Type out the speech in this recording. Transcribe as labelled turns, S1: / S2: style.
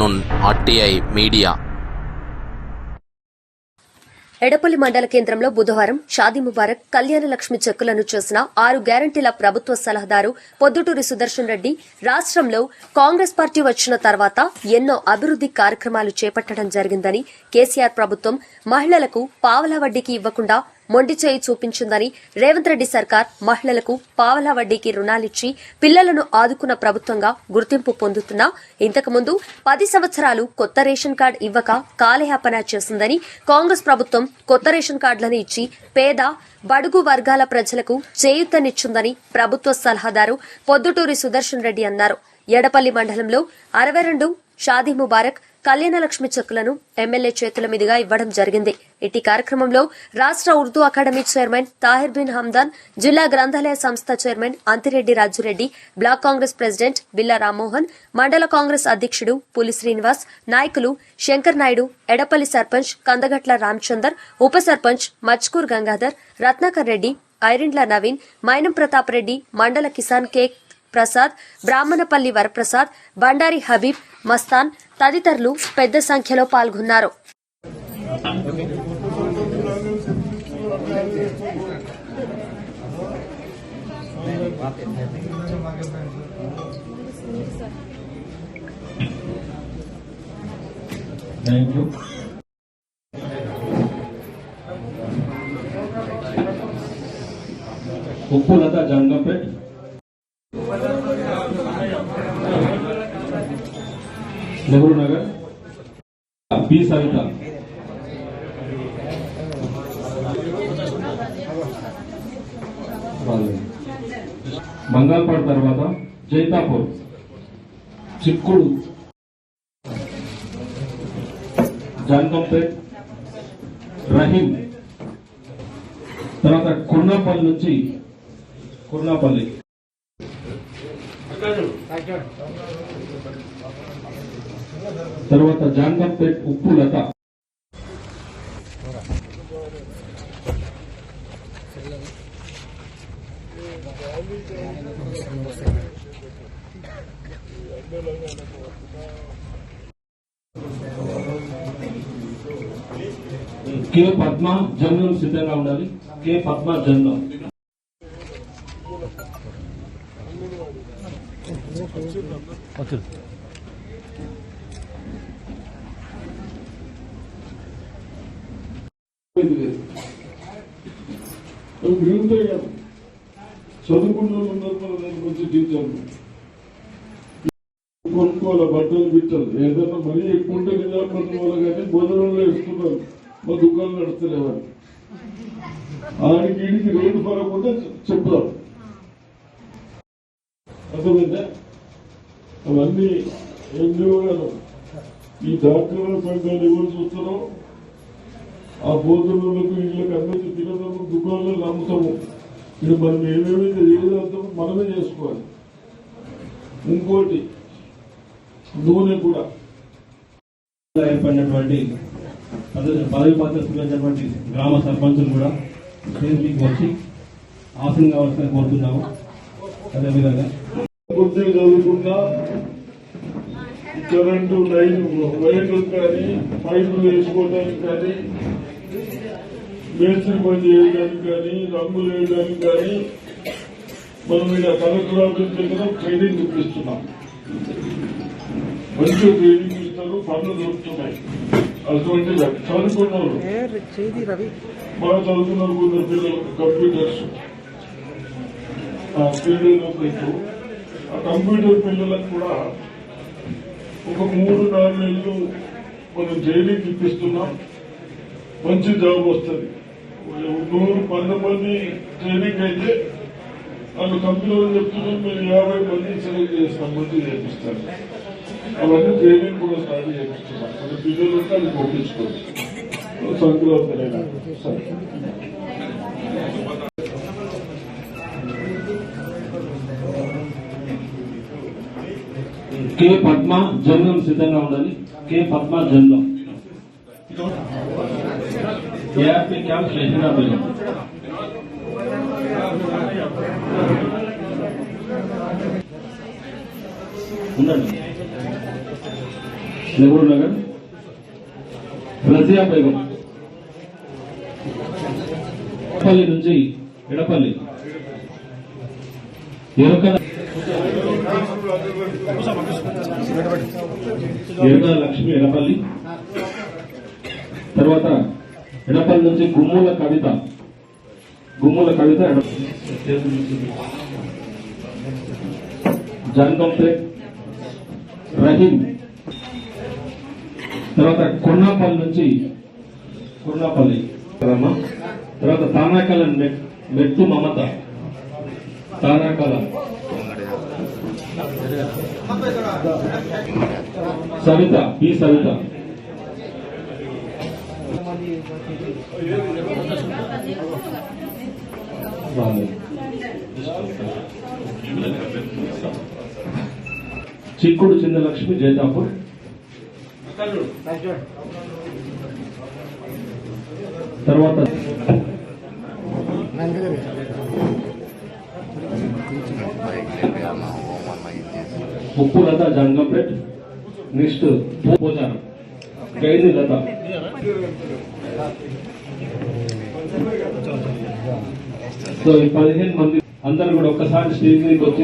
S1: afternoon, RTI Media.
S2: Edapalli మండల కేంద్రంలో బుధవారం షాదీ ముబారక్ కళ్యాణ లక్ష్మి చెక్కులను చేసిన 6 గ్యారంటీల ప్రభుత్వ సలహాదారు పొద్దుటూరి సుదర్శన్ రెడ్డి రాష్ట్రంలో కాంగ్రెస్ పార్టీ వచ్చిన తర్వాత ఎన్నో అభివృద్ది కార్యక్రమాలు చేపట్టడం జరిగిందని, కేసీఆర్ ప్రభుత్వం మహిళలకు పావలా వడ్డీకి ఇవ్వకుండా మొండి చేయి చూపించిందని, రేవంత్ రెడ్డి సర్కార్ మహిళలకు పావలా వడ్డీకి రుణాలిచ్చి పిల్లలను ఆదుకున్న ప్రభుత్వంగా గుర్తింపు పొందుతున్నా ఇంతకుముందు 10 సంవత్సరాలు కొత్త రేషన్ కార్డు ఇవ్వక కాలయాపన చేసిందని, కాంగ్రెస్ ప్రభుత్వం కొత్త రేషన్ కార్డులను ఇచ్చి పేద బడుగు వర్గాల ప్రజలకు చేయూతనిచ్చిందని ప్రభుత్వ సలహాదారు పొద్దుటూరి సుదర్శన్ రెడ్డి అన్నారు. ఎడపల్లి మండలంలో 62 షాదీ ముబారక్ కళ్యాణ లక్ష్మి చెక్కులను ఎమ్మెల్యే చేతుల మీదుగా ఇవ్వడం జరిగింది. ఇటీ కార్యక్రమంలో రాష్ట్ర ఉర్దూ అకాడమీ చైర్మన్ తాహిర్ బిన్ హమ్దాన్, జిల్లా గ్రంథాలయ సంస్థ chairman Anthireddy Rajureddy, block Congress president Billa Rammohan, మండల కాంగ్రెస్ అధ్యక్షుడు పులి శ్రీనివాస్, నాయకులు శంకర్ నాయుడు, ఎడపల్లి సర్పంచ్ కందగట్ల రామచందర్, ఉప సర్పంచ్ మచ్కూర్ గంగాధర్, రత్నాకర్ రెడ్డి, ఐరిండ్ల నవీన్, మైనం ప్రతాప్ రెడ్డి, మండల కిసాన్ కేక్ ప్రసాద్, బ్రాహ్మణపల్లి వరప్రసాద్, బండారి హబీబ్, మస్తాన్ తదితరులు పెద్ద సంఖ్యలో పాల్గొన్నారు.
S3: ఉప్పులత జంగంపేట్, నెహ్రూ నగర్, పి సవిత, మంగళపాడు తర్వాత జైతాపూర్, చిక్కుడు, జంగంపేట్, రహీం, తర్వాత కుర్నాపల్లి నుంచి కుర్నాపల్లి, తర్వాత జాంగంపేట్ ఉప్పులత, కే పద్మ జన్మం సిద్ధంగా ఉండాలి. కే పద్మ జన్మం చదువుకున్న మంచి టీచర్లు కొనుక్కోవాలి, బట్టలు బిట్టలు ఏదైనా మరీ ఎక్కువ ఉంటే నిజాపట్నం వల్ల కానీ భోజనంలో ఇస్తున్నారు, మా దుకాణం నడుస్తలేవని ఆడికి ఈడికి రేటు ఫరక్ ఉంటే చెప్తారు. అర్థమైందా? అవన్నీ ఎన్నో ఈ డాక్టర్ల పైన ఎవరు చూస్తారో ఆ భోజనాలకు ఇళ్ళకి అందరికీ తినడానికి దుకాణాలు అమ్ముతాము. ఇది మనం ఏమేమైతే ఏదంతామో మనమే చేసుకోవాలి. ఇంకోటి నూనె కూడా
S4: ఏర్పడినటువంటి పదవి పాత్రటువంటి గ్రామ సర్పంచులు కూడా మీకు వచ్చి ఆసనం కావాల్సిన కోరుతున్నాము. అదేవిధంగా
S3: కొద్దిగా చదువుకున్నా కరెంటు లైన్ వైర్లు కానీ పైపులు వేసుకోవడానికి కానీ మేస్త్రి పని చేయడానికి కానీ రంగులు వేయడానికి కానీ మనం ఇక్కడ కలెక్టర్ ఆఫీస్ దగ్గర ట్రైనింగ్ ఇప్పిస్తున్నాం. మంచి ట్రైనింగ్ ఇస్తారు, పనులు దొరుకుతున్నాయి. అటువంటి చదువుకున్న వాళ్ళు బాగా చదువుకున్నారు కొందరు పిల్లలు కంప్యూటర్స్ క్రీడలు ఆ కంప్యూటర్ పిల్లలకు కూడా ఒక 3-4 నెలలు మనం ట్రైనింగ్ ఇప్పిస్తున్నాం. మంచి జాబ్ వస్తుంది. 100 మంది ట్రైనింగ్ అయితే వాళ్ళు కంపెనీలు చెప్తున్నాం మేము 50 మంది సెలెక్ట్ చేస్తాం, మంచి చేపిస్తాం. అవన్నీ ట్రైనింగ్ కూడా స్టార్ట్ చేపిస్తున్నాం. మన పిల్లలు ఉంటే అది పంపించుకోవచ్చు. సంక్రాంతి
S4: కే పద్మ జన్మం సిద్ధంగా ఉండాలి. కే పద్మ జన్మం ఏఆర్పీ క్యాంప్ శేషనాపల్లి. ఉండండి. నెహ్రూ నగర్. రజియా బేగం ఎడపల్లి నుంచి ఎడపల్లి. ఎరుకల లక్ష్మి ఎడపల్లి. తర్వాత ఎడపల్లి నుంచి గుమ్ముల కవిత జాన్కంపేట్ రహీం. తర్వాత కొన్నాపల్లి నుంచి తర్వాత తానాకల మెట్టు మమత సవిత చిక్కుడు చిన్నలక్ష్మి జైతాపూర్. తర్వాత ఉప్పులత జంగంపేట్. నెక్స్ట్ పోచారం గైని లత. సో ఈ 15 మంది అందరూ కూడా ఒక్కసారి స్టేజ్ మీదకి వచ్చి